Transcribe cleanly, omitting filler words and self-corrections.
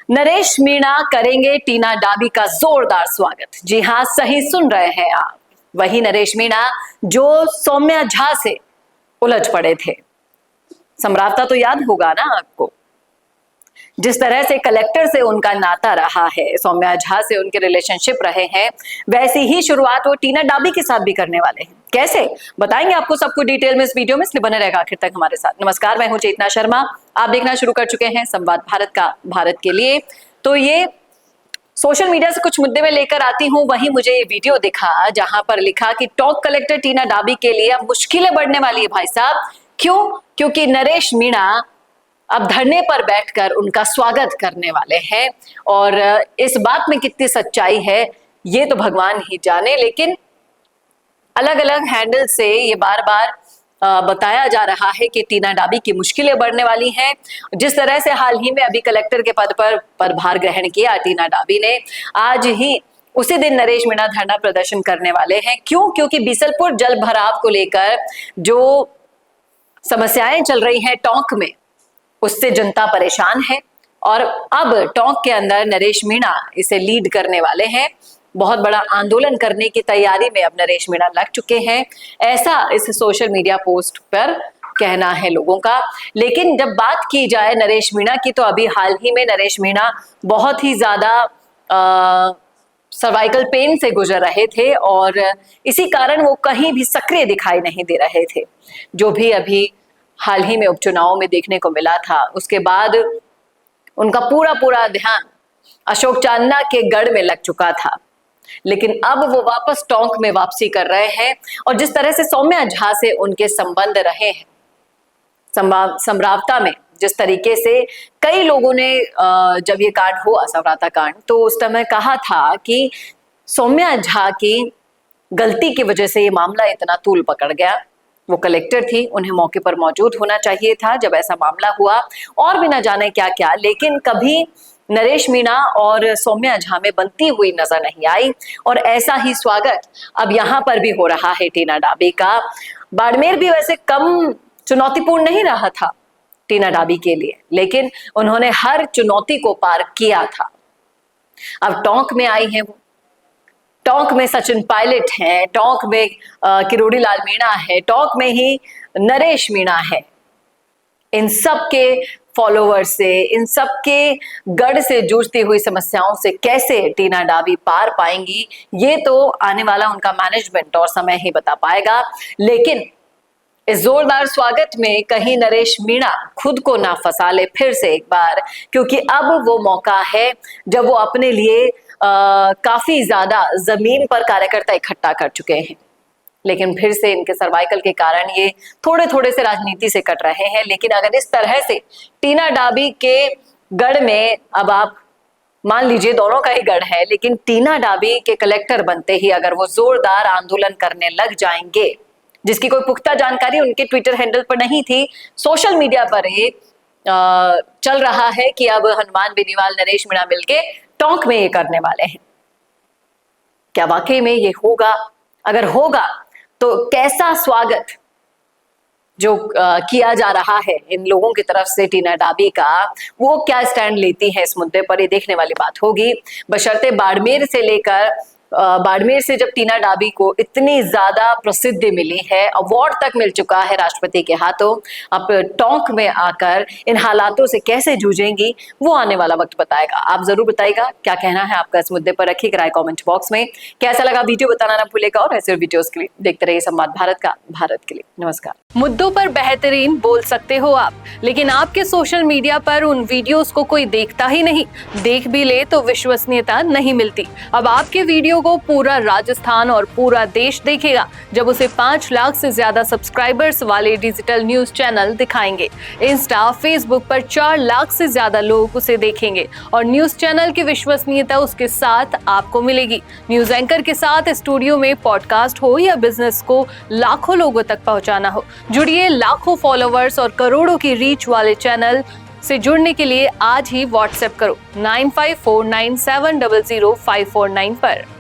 नरेश मीणा करेंगे टीना डाबी का जोरदार स्वागत। जी हां, सही सुन रहे हैं आप। वही नरेश मीणा जो सौम्या झा से उलझ पड़े थे। सम्रावता तो याद होगा ना आपको, जिस तरह से कलेक्टर से उनका नाता रहा है, सौम्या झा से उनके रिलेशनशिप रहे हैं, वैसी ही शुरुआत वो टीना डाबी के साथ भी करने वाले हैं। कैसे बताएंगे आपको सबको डिटेल में इस वीडियो में, इसलिए बने रहेगा आखिर तक हमारे साथ। नमस्कार, मैं हूं चेतना शर्मा। आप देखना शुरू कर चुके हैं संवाद भारत का भारत के लिए। तो ये सोशल मीडिया से कुछ मुद्दे में लेकर आती हूं। वहीं मुझे ये वीडियो दिखा जहां पर लिखा कि टॉक कलेक्टर टीना डाबी के लिए अब मुश्किलें बढ़ने वाली है भाई साहब। क्यों? क्योंकि नरेश मीणा अब धरने पर बैठकर उनका स्वागत करने वाले हैं। और इस बात में कितनी सच्चाई है ये तो भगवान ही जाने, लेकिन अलग अलग हैंडल से ये बार बार बताया जा रहा है कि टीना डाबी की मुश्किलें बढ़ने वाली हैं। जिस तरह से हाल ही में अभी कलेक्टर के पद पर पदभार ग्रहण किया टीना डाबी ने, आज ही उसी दिन नरेश मीणा धरना प्रदर्शन करने वाले हैं। क्यों? क्योंकि बीसलपुर जल भराव को लेकर जो समस्याएं चल रही हैं टोंक में, उससे जनता परेशान है। और अब टोंक के अंदर नरेश मीणा इसे लीड करने वाले हैं। बहुत बड़ा आंदोलन करने की तैयारी में अब नरेश मीणा लग चुके हैं, ऐसा इस सोशल मीडिया पोस्ट पर कहना है लोगों का। लेकिन जब बात की जाए नरेश मीणा की, तो अभी हाल ही में नरेश मीणा बहुत ही ज्यादा सर्वाइकल पेन से गुजर रहे थे और इसी कारण वो कहीं भी सक्रिय दिखाई नहीं दे रहे थे। जो भी अभी हाल ही में उपचुनाव में देखने को मिला था, उसके बाद उनका पूरा ध्यान अशोक चांदना के गढ़ में लग चुका था। लेकिन अब वो वापस टोंक में वापसी कर रहे हैं। और जिस तरह से सौम्या झा से उनके संबंध रहे हैं, सम्रावता में जिस तरीके से कई लोगों ने जब ये कांड हुआ, सम्रावता कांड, तो उस समय कहा था कि सौम्या झा की गलती की वजह से ये मामला इतना तूल पकड़ गया। वो कलेक्टर थी, उन्हें मौके पर मौजूद होना चाहिए था जब ऐसा मामला हुआ, और भी ना जाने क्या क्या। लेकिन कभी नरेश मीणा और सौम्या झा में बनती हुई नजर नहीं आई। और ऐसा ही स्वागत अब यहाँ पर भी हो रहा है टीना डाबी का। बाड़मेर भी वैसे कम चुनौतीपूर्ण नहीं रहा था टीना डाबी के लिए, लेकिन उन्होंने हर चुनौती को पार किया था। अब टोंक में आई है वो। टोंक में सचिन पायलट है, टोंक में किरोड़ी लाल मीणा है, टोंक में ही नरेश मीणा है। इन सब के फॉलोअर्स से, इन सब के गढ़ से जूझती हुई समस्याओं से कैसे टीना डाबी पार पाएंगी, ये तो आने वाला उनका मैनेजमेंट और समय ही बता पाएगा। लेकिन इस जोरदार स्वागत में कहीं नरेश मीणा खुद को ना फंसा ले फिर से एक बार, क्योंकि अब वो मौका है जब वो अपने लिए काफी ज्यादा जमीन पर कार्यकर्ता इकट्ठा कर चुके हैं। लेकिन फिर से इनके सर्वाइकल के कारण ये थोड़े थोड़े से राजनीति से कट रहे हैं। लेकिन अगर इस तरह से टीना डाबी के गढ़ में, अब आप मान लीजिए दोनों का ही गढ़ है, लेकिन टीना डाबी के कलेक्टर बनते ही अगर वो जोरदार आंदोलन करने लग जाएंगे, जिसकी कोई पुख्ता जानकारी उनके ट्विटर हैंडल पर नहीं थी, सोशल मीडिया पर ये चल रहा है कि अब हनुमान बेनीवाल नरेश मीणा मिलके टोंक में ये करने वाले हैं। क्या वाकई में ये होगा? अगर होगा तो कैसा स्वागत जो किया जा रहा है इन लोगों की तरफ से टीना डाबी का, वो क्या स्टैंड लेती है इस मुद्दे पर, ये देखने वाली बात होगी। बशर्ते बाड़मेर से जब टीना डाबी को इतनी ज्यादा प्रसिद्धि मिली है, अवार्ड तक मिल चुका है राष्ट्रपति के हाथों, अब टोंक में आकर इन हालातों से कैसे जूझेंगी वो आने वाला वक्त बताएगा। आप जरूर बताइएगा क्या कहना है आपका इस मुद्दे पर, रखिएगा राय कमेंट बॉक्स में। कैसा लगा वीडियो बताना ना भूलेगा, और ऐसे वीडियोस के लिए देखते रहिए संवाद भारत का भारत के लिए। नमस्कार। मुद्दों पर बेहतरीन बोल सकते हो आप, लेकिन आपके सोशल मीडिया पर उन वीडियोस को कोई देखता ही नहीं। देख भी ले तो विश्वसनीयता नहीं मिलती। अब आपके वीडियो को पूरा राजस्थान और पूरा देश देखेगा जब उसे 5 लाख से ज्यादा सब्सक्राइबर्स वाले डिजिटल न्यूज चैनल दिखाएंगे। इंस्टा, फेसबुक पर 4 लाख से ज्यादा लोग उसे देखेंगे और न्यूज चैनल की विश्वसनीयता उसके साथ आपको मिलेगी। न्यूज एंकर के साथ स्टूडियो में पॉडकास्ट हो या बिजनेस को लाखों लोगों तक पहुंचाना हो, जुड़िए लाखों फॉलोवर्स और करोड़ों की रीच वाले चैनल से जुड़ने के लिए आज ही व्हाट्सएप करो 9549700549 पर।